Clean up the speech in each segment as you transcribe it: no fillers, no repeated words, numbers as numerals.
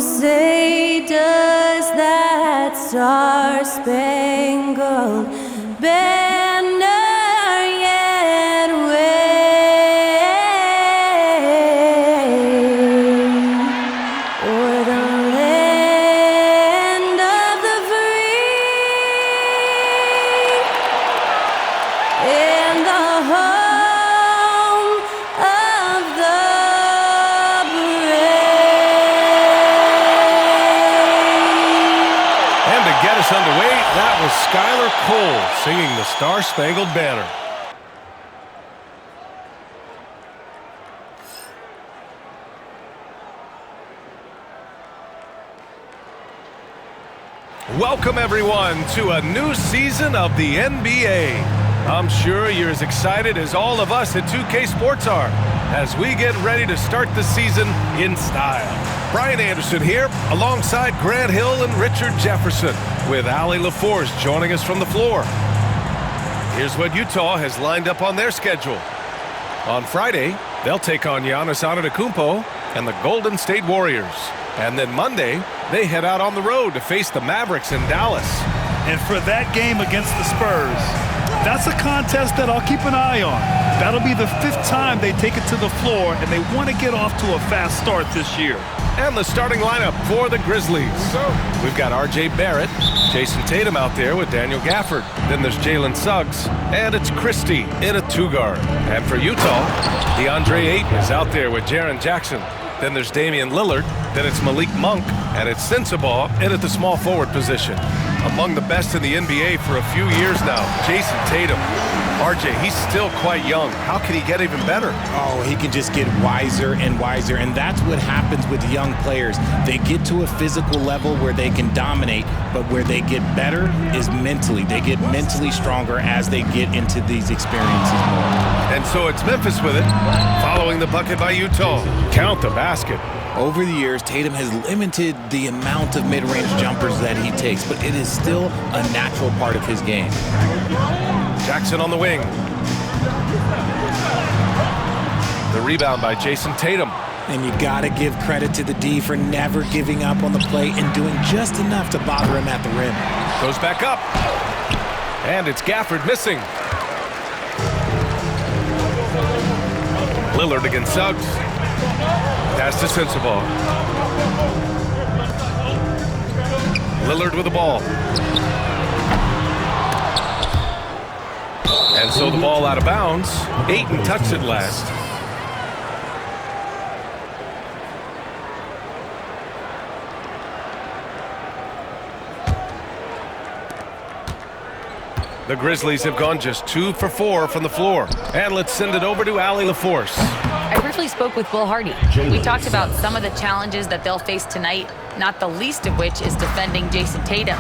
say, does that star-spangled banner yet wave o'er the land of the free and the home of the Get us underway. That was Skylar Cole singing the Star-Spangled Banner. Welcome everyone to a new season of the NBA. I'm sure you're as excited as all of us at 2K Sports are as we get ready to start the season in style. Brian Anderson here alongside Grant Hill and Richard Jefferson with Allie LaForce joining us from the floor. Here's what Utah has lined up on their schedule. On Friday, they'll take on Giannis Antetokounmpo and the Golden State Warriors. And then Monday, they head out on the road to face the Mavericks in Dallas. And for that game against the Spurs, that's a contest that I'll keep an eye on. That'll be the 5th time they take it to the floor, and they want to get off to a fast start this year. And the starting lineup for the Grizzlies. We've got R.J. Barrett, Jason Tatum out there with Daniel Gafford. Then there's Jalen Suggs, and it's Christie in a 2-guard. And for Utah, DeAndre Ayton is out there with Jaren Jackson. Then there's Damian Lillard. Then it's Malik Monk, and it's Sensabaugh in at the small forward position. Among the best in the NBA for a few years now, Jason Tatum. RJ, he's still quite young. How can he get even better? Oh, he can just get wiser and wiser, and that's what happens with young players. They get to a physical level where they can dominate, but where they get better is mentally. They get mentally stronger as they get into these experiences more. And so it's Memphis with it, following the bucket by Utah. Count the basket. Over the years, Tatum has limited the amount of mid-range jumpers that he takes, but it is still a natural part of his game. Jackson on the wing. The rebound by Jason Tatum. And you got to give credit to the D for never giving up on the play and doing just enough to bother him at the rim. Goes back up. And it's Gafford missing. Lillard against Suggs. Pass to Sensabaugh. Lillard with the ball. And so the ball out of bounds. Ayton touched it last. The Grizzlies have gone just 2 for 4 from the floor. And let's send it over to Allie LaForce. I briefly spoke with Will Hardy. We talked about some of the challenges that they'll face tonight, not the least of which is defending Jason Tatum.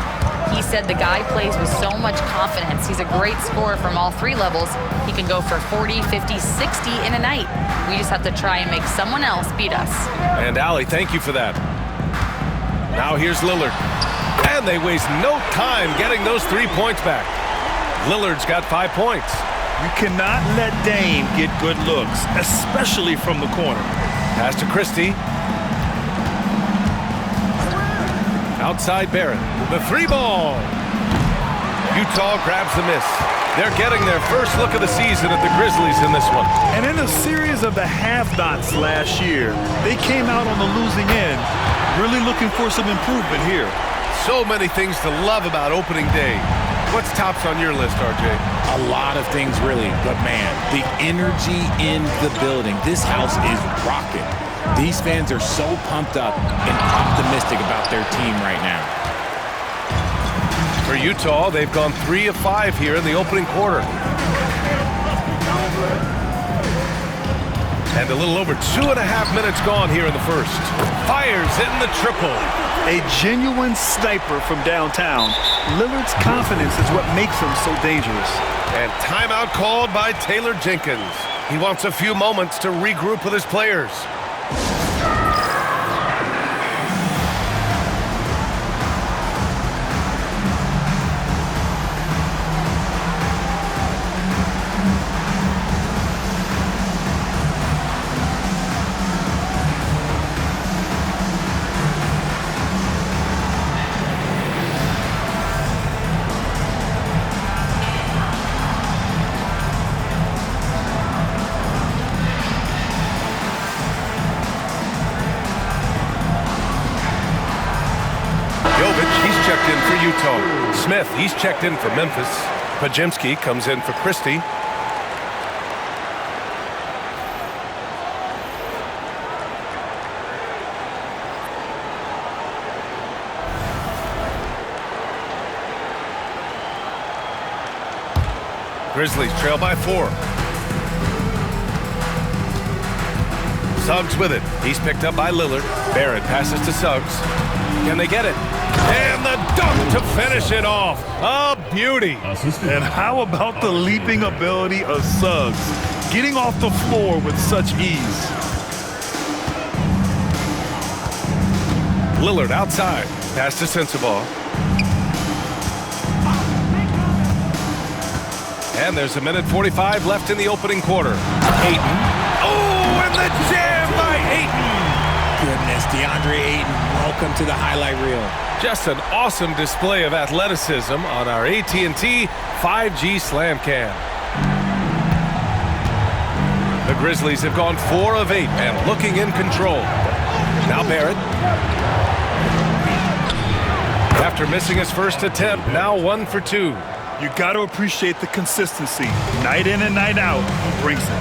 He said the guy plays with so much confidence. He's a great scorer from all 3 levels. He can go for 40, 50, 60 in a night. We just have to try and make someone else beat us. And Allie, thank you for that. Now here's Lillard. And they waste no time getting those 3 points back. Lillard's got 5 points. You cannot let Dame get good looks, especially from the corner. Pass to Christie. Outside Barrett. The 3-ball. Utah grabs the miss. They're getting their first look of the season at the Grizzlies in this one. And in a series of the have-nots last year, they came out on the losing end, really looking for some improvement here. So many things to love about opening day. What's tops on your list, RJ? A lot of things, really. But, man, the energy in the building. This house is rocking. These fans are so pumped up and optimistic about their team right now. For Utah, they've gone 3 of 5 here in the opening quarter. And a little over 2.5 minutes gone here in the first. Fires hitting the triple. A genuine sniper from downtown. Lillard's confidence is what makes him so dangerous. And timeout called by Taylor Jenkins. He wants a few moments to regroup with his players. for Utah. Smith, he's checked in for Memphis. Pajemski comes in for Christie. Grizzlies trail by 4. Suggs with it. He's picked up by Lillard. Barrett passes to Suggs. Can they get it? And the dunk to finish it off. A beauty. And how about the leaping ability of Suggs? Getting off the floor with such ease. Lillard outside. Pass to Sensabaugh. And there's 1:45 left in the opening quarter. Ayton. Oh, and the jam by Ayton. Goodness, DeAndre Ayton, welcome to the highlight reel. Just an awesome display of athleticism on our AT&T 5G Slam Cam. The Grizzlies have gone 4 of 8 and looking in control. Now Barrett. After missing his first attempt, now 1 for 2. You got to appreciate the consistency. Night in and night out, he brings it.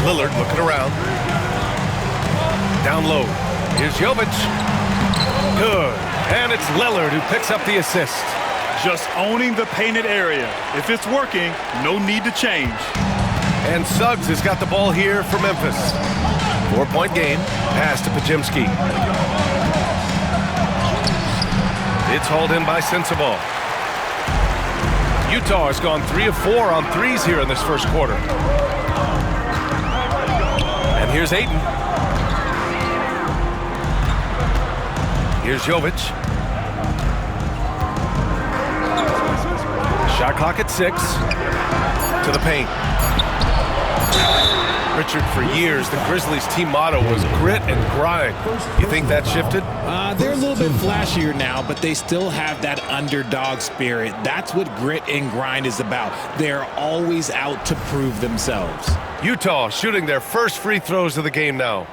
Lillard looking around. Down low. Here's Jovic. Good. And it's Lillard who picks up the assist. Just owning the painted area. If it's working, no need to change. And Suggs has got the ball here for Memphis. 4-point game. Pass to Pajemski. It's hauled in by Sensabaugh. Utah has gone 3 of 4 on threes here in this first quarter. And here's Ayton. Here's Jovic. Shot clock at 6. To the paint. Richard, for years, the Grizzlies' team motto was grit and grind. You think that shifted? They're a little bit flashier now, but they still have that underdog spirit. That's what grit and grind is about. They're always out to prove themselves. Utah shooting their first free throws of the game now.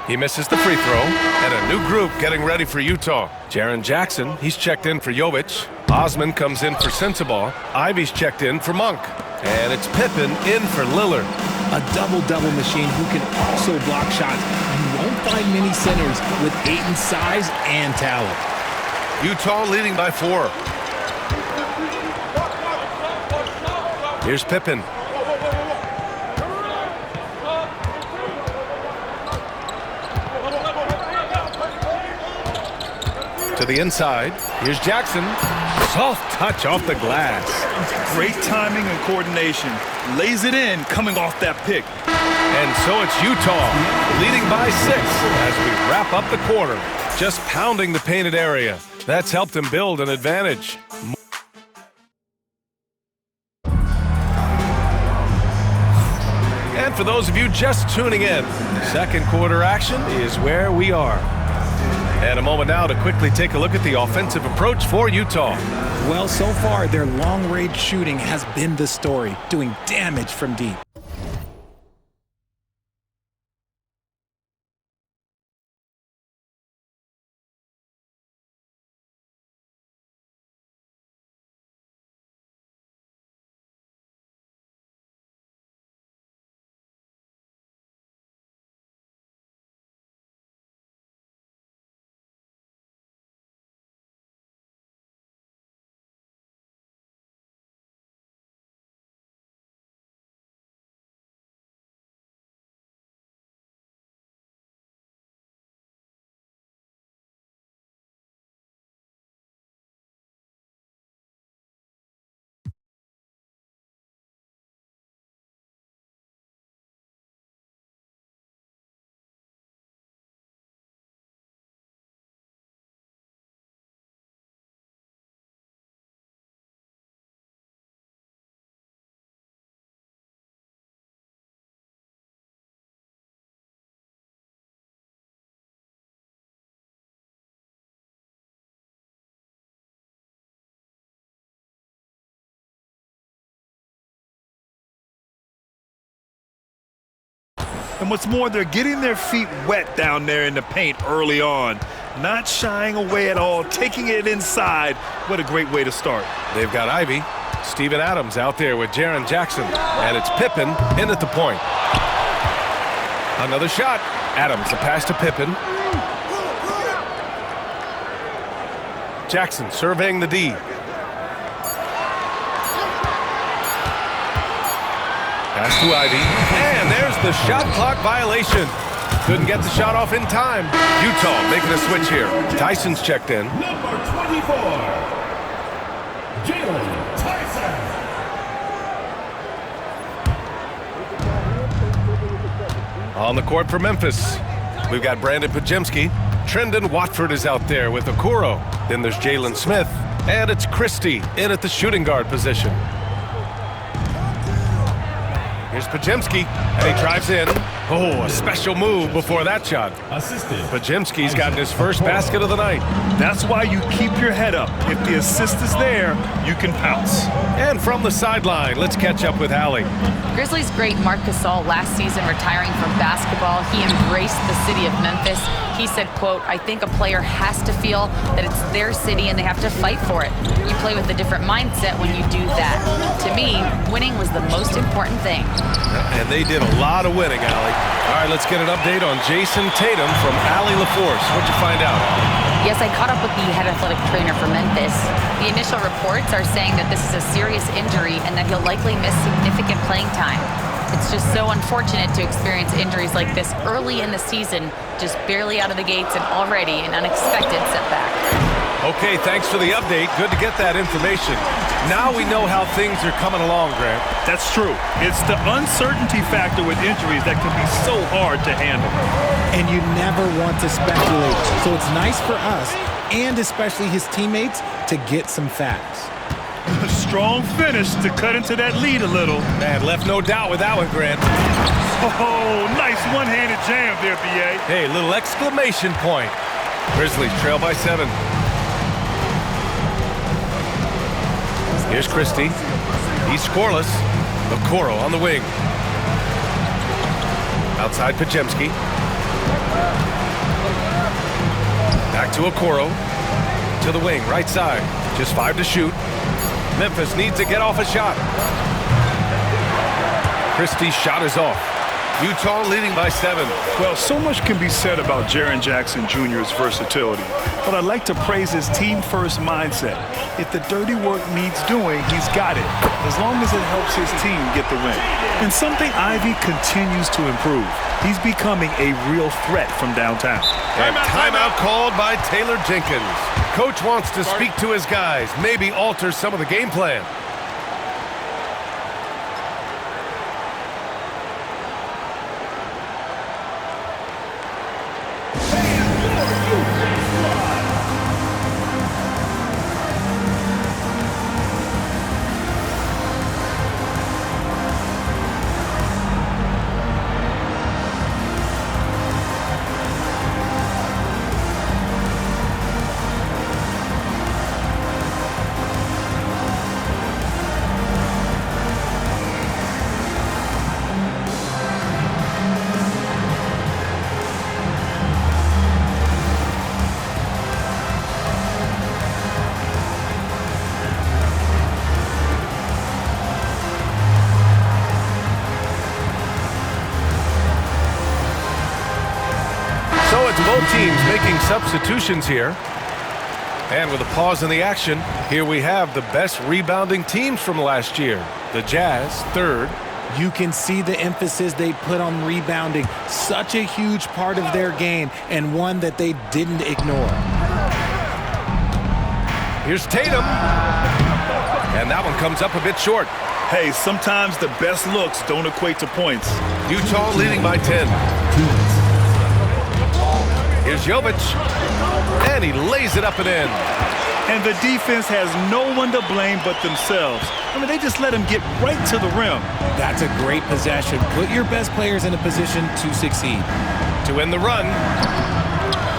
He misses the free throw, and a new group getting ready for Utah. Jaren Jackson, he's checked in for Jovic. Osman comes in for Sensabaugh. Ivy's checked in for Monk. And it's Pippen in for Lillard. A double-double machine who can also block shots. You won't find many centers with Ayton's size and talent. Utah leading by 4. Here's Pippen. To the inside. Here's Jackson. Soft touch off the glass. Great timing and coordination. Lays it in coming off that pick. And so it's Utah leading by 6 as we wrap up the quarter. Just pounding the painted area. That's helped him build an advantage. And for those of you just tuning in, second quarter action is where we are. And a moment now to quickly take a look at the offensive approach for Utah. Well, so far, their long-range shooting has been the story, doing damage from deep. And what's more, they're getting their feet wet down there in the paint early on. Not shying away at all, taking it inside. What a great way to start. They've got Ivy. Steven Adams out there with Jaren Jackson. And it's Pippen in at the point. Another shot. Adams, a pass to Pippen. Jackson surveying the D. Pass to Ivy. And there's the shot clock violation. Couldn't get the shot off in time. Utah making a switch here. Tyson's checked in. Number 24, Jalen Tyson. On the court for Memphis, we've got Brandon Pajemski. Trendon Watford is out there with Okoro. Then there's Jalen Smith. And it's Christie in at the shooting guard position. Here's Pajemski, and he drives in. Oh, a special move before that shot. Assisted. Pajemski's gotten his first basket of the night. That's why you keep your head up. If the assist is there, you can pounce. And from the sideline, let's catch up with Allie. Grizzlies great Marc Gasol last season retiring from basketball. He embraced the city of Memphis. He said, quote, "I think a player has to feel that it's their city and they have to fight for it. You play with a different mindset when you do that. To me, winning was the most important thing." And they did a lot of winning, Allie. All right, let's get an update on Jason Tatum from Allie LaForce. What'd you find out? Yes, I caught up with the head athletic trainer for Memphis. The initial reports are saying that this is a serious injury and that he'll likely miss significant playing time. It's just so unfortunate to experience injuries like this early in the season, just barely out of the gates and already an unexpected setback. Okay, thanks for the update. Good to get that information. Now we know how things are coming along, Grant. That's true. It's the uncertainty factor with injuries that can be so hard to handle. And you never want to speculate. So it's nice for us, and especially his teammates, to get some facts. A strong finish to cut into that lead a little. Man, left no doubt with that one, Grant. Oh, nice one-handed jam there, B.A. Hey, little exclamation point. Grizzlies trail by 7. Here's Christie. He's scoreless. Okoro on the wing. Outside Pajemski. Back to Okoro. To the wing, right side. Just 5 to shoot. Memphis needs to get off a shot. Christie's shot is off. Utah leading by 7. Well, so much can be said about Jaren Jackson Jr.'s versatility, but I'd like to praise his team-first mindset. If the dirty work needs doing, he's got it, as long as it helps his team get the win. And something Ivy continues to improve. He's becoming a real threat from downtown. And timeout called by Taylor Jenkins. Coach wants to speak to his guys, maybe alter some of the game plan. Both teams making substitutions here. And with a pause in the action, here we have the best rebounding teams from last year. The Jazz, 3rd. You can see the emphasis they put on rebounding. Such a huge part of their game, and one that they didn't ignore. Here's Tatum. And that one comes up a bit short. Hey, sometimes the best looks don't equate to points. Utah leading by 10. Here's Jovic, and he lays it up and in. And the defense has no one to blame but themselves. I mean, they just let him get right to the rim. That's a great possession. Put your best players in a position to succeed. To end the run,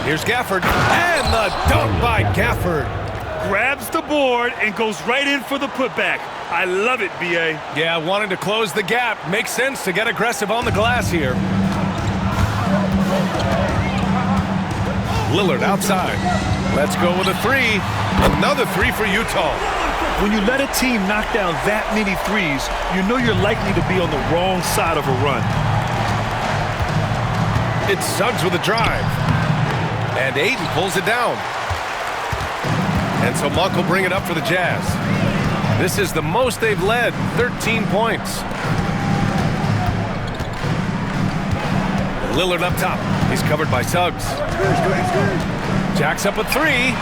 here's Gafford, and the dunk by Gafford. Grabs the board and goes right in for the putback. I love it, B.A. Yeah, wanting to close the gap. Makes sense to get aggressive on the glass here. Lillard outside. Let's go with a three. Another three for Utah. When you let a team knock down that many threes, you know you're likely to be on the wrong side of a run. It's Suggs with a drive. And Ayton pulls it down. And so Monk will bring it up for the Jazz. This is the most they've led, 13 points. Lillard up top. He's covered by Suggs. Jacks up a three.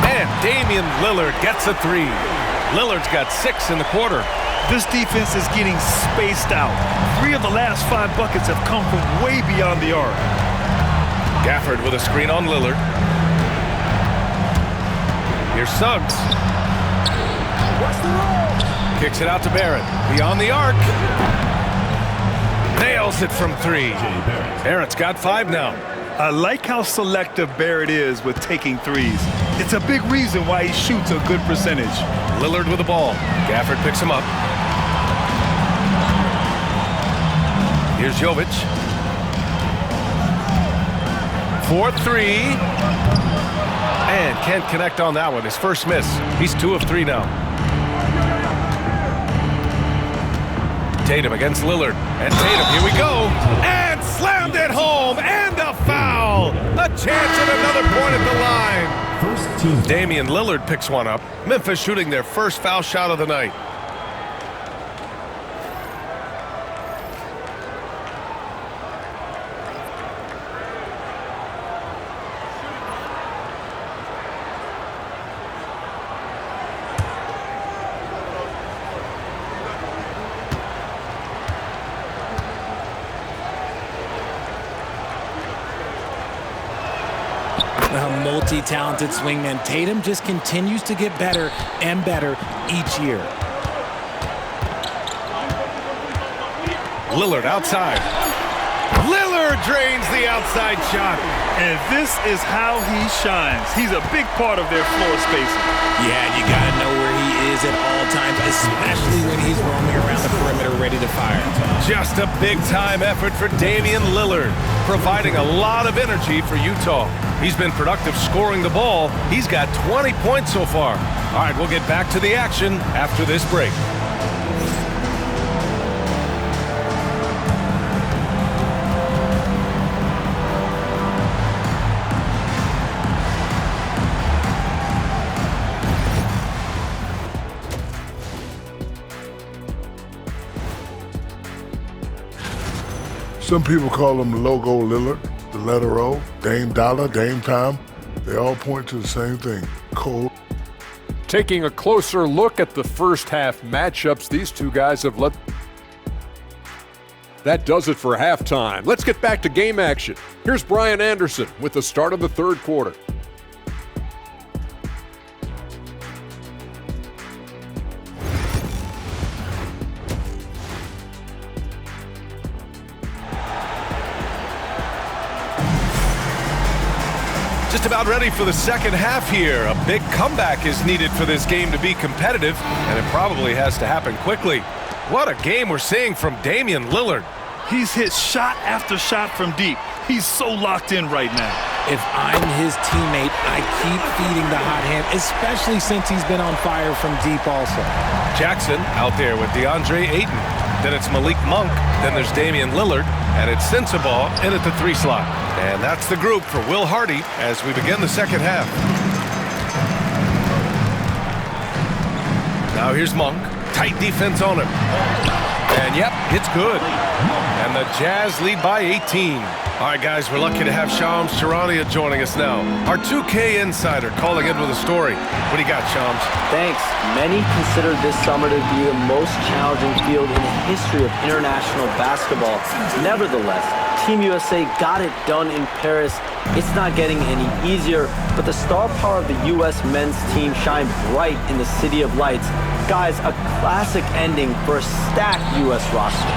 And Damian Lillard gets a three. Lillard's got 6 in the quarter. This defense is getting spaced out. 3 of the last 5 buckets have come from way beyond the arc. Gafford with a screen on Lillard. Here's Suggs. Kicks it out to Barrett. Beyond the arc. Nails it from 3. Barrett's got 5 now. I like how selective Barrett is with taking threes. It's a big reason why he shoots a good percentage. Lillard with the ball. Gafford picks him up. Here's Jovic. 4-3. And can't connect on that one. His first miss. He's 2 of 3 now. Tatum against Lillard. And Tatum, here we go. And slammed it home. And a foul. A chance at another point at the line. First team. Damian Lillard picks one up. Memphis shooting their first foul shot of the night. A multi-talented swingman. Tatum just continues to get better and better each year. Lillard outside. Lillard drains the outside shot. And this is how he shines. He's a big part of their floor spacing. Yeah, you gotta know where he is at all times, especially when he's roaming around the perimeter ready to fire. Just a big-time effort for Damian Lillard, providing a lot of energy for Utah. He's been productive scoring the ball. He's got 20 points so far. All right, we'll get back to the action after this break. Some people call him Logo Lillard, the letter O, Dame Dollar, Dame Time. They all point to the same thing, cold. Taking a closer look at the first half matchups, these two guys have led. That does it for halftime. Let's get back to game action. Here's Brian Anderson with the start of the third quarter. Just about ready for the second half here. A big comeback is needed for this game to be competitive, and it probably has to happen quickly. What a game we're seeing from Damian Lillard. He's hit shot after shot from deep. He's so locked in right now. If I'm his teammate, I keep feeding the hot hand, especially since he's been on fire from deep also. Jackson out there with DeAndre Ayton. Then it's Malik Monk. Then there's Damian Lillard. And it's Sensabaugh in at the 3 slot. And that's the group for Will Hardy as we begin the second half. Now here's Monk. Tight defense on him. And yep, it's good. And the Jazz lead by 18. All right, guys, we're lucky to have Shams Charania joining us now. Our 2K insider calling in with a story. What do you got, Shams? Thanks. Many consider this summer to be the most challenging field in the history of international basketball. Nevertheless, Team USA got it done in Paris. It's not getting any easier, but the star power of the U.S. men's team shined bright in the City of Lights. Guys, a classic ending for a stacked U.S. roster.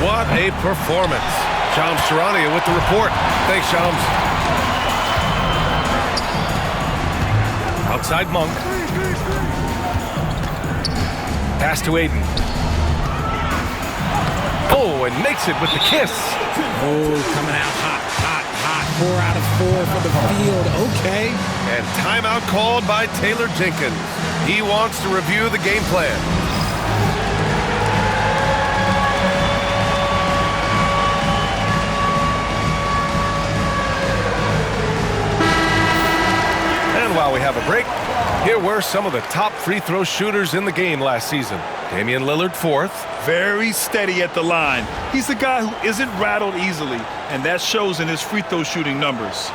What a performance. Shams Charania with the report. Thanks, Shams. Outside Monk. Pass to Ayton. Oh, and makes it with the kiss. Oh, coming out hot, hot, hot. 4 out of 4 for the field. Okay. And timeout called by Taylor Jenkins. He wants to review the game plan. And while we have a break, here were some of the top free throw shooters in the game last season. Damian Lillard, 4th. Very steady at the line. He's a guy who isn't rattled easily, and that shows in his free throw shooting numbers.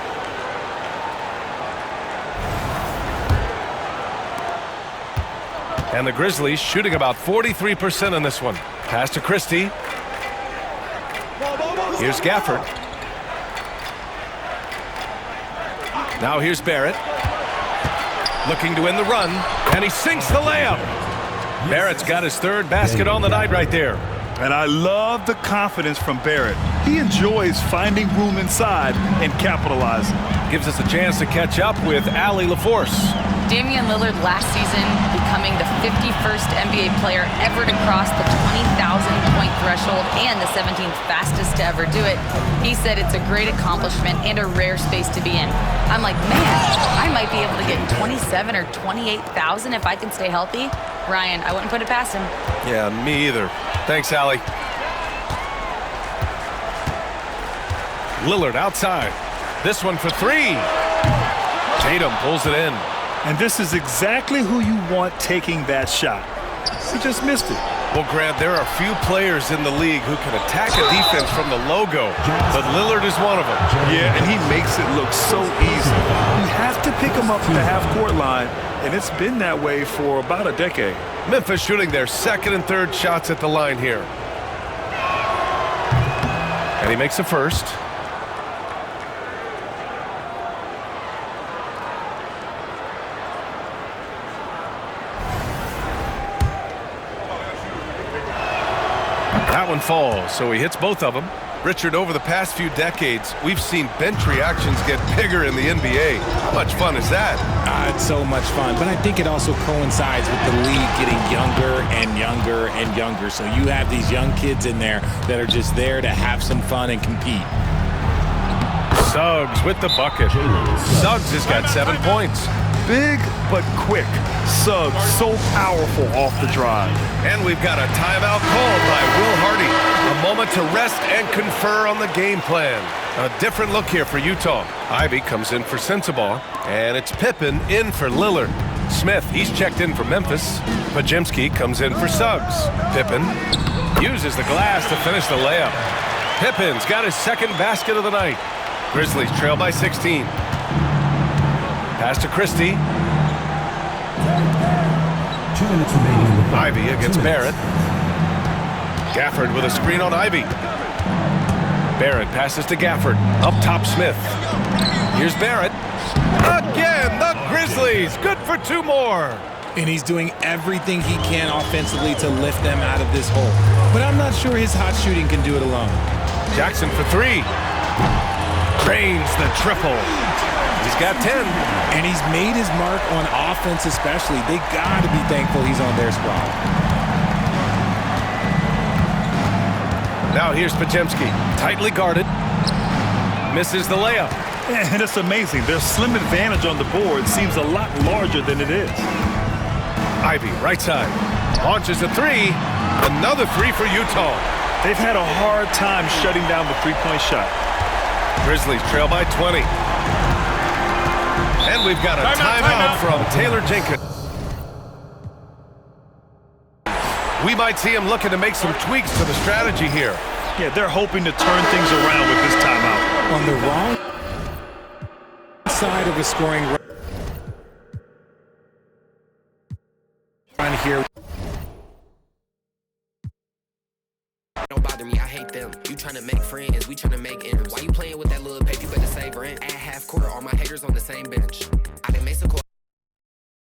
And the Grizzlies shooting about 43% in this one. Pass to Christie. Here's Gafford. Now here's Barrett. Looking to win the run, and he sinks the layup. Barrett's got his 3rd basket on the night right there. And I love the confidence from Barrett. He enjoys finding room inside and capitalizing. Gives us a chance to catch up with Allie LaForce. Damian Lillard last season becoming the 51st NBA player ever to cross the 20,000-point threshold and the 17th fastest to ever do it. He said it's a great accomplishment and a rare space to be in. I'm like, man, I might be able to get 27 or 28,000 if I can stay healthy. Ryan, I wouldn't put it past him. Yeah, me either. Thanks, Allie. Lillard outside. This one for 3. Tatum pulls it in. And this is exactly who you want taking that shot. He just missed it. Well, Grant, there are few players in the league who can attack a defense from the logo, but Lillard is one of them. Yeah, and he makes it look so easy. You have to pick him up at the half-court line, and it's been that way for about a decade. Memphis shooting their 2nd and 3rd shots at the line here. And he makes a 1st. That one falls, so he hits both of them. Richard, over the past few decades, we've seen bench reactions get bigger in the NBA. How much fun is that? It's so much fun, but I think it also coincides with the league getting younger and younger and younger. So you have these young kids in there that are just there to have some fun and compete. Suggs with the bucket. Suggs has got 7 points. Big but quick. Suggs so powerful off the drive. And we've got a timeout called by Will Hardy. A moment to rest and confer on the game plan. A different look here for Utah. Ivy comes in for Sensabaugh, and it's Pippen in for Lillard. Smith, he's checked in for Memphis. Pajemski comes in for Suggs. Pippen uses the glass to finish the layup. Pippen's got his 2nd basket of the night. Grizzlies trail by 16. Pass to Christie. 2 minutes remaining. Ivy against Barrett. Gafford with a screen on Ivy. Barrett passes to Gafford. Up top, Smith. Here's Barrett. Again, the Grizzlies. Good for 2 more. And he's doing everything he can offensively to lift them out of this hole. But I'm not sure his hot shooting can do it alone. Jackson for 3. Drains the triple. He's got 10. And he's made his mark on offense especially. They got to be thankful he's on their squad. Now here's Pajemski. Tightly guarded. Misses the layup. And it's amazing. Their slim advantage on the board seems a lot larger than it is. Ivy, right side. Launches a 3. Another 3 for Utah. They've had a hard time shutting down the three-point shot. Grizzlies trail by 20. And we've got a timeout from Taylor Jenkins. We might see him looking to make some tweaks to the strategy here. Yeah, they're hoping to turn things around with this timeout. On the wrong side of the scoring run here. Don't bother me, I hate them. You tryna make friends, we tryna make ends. Why you playing with that little baby? Better save rent. At half quarter, all my haters on the same bench.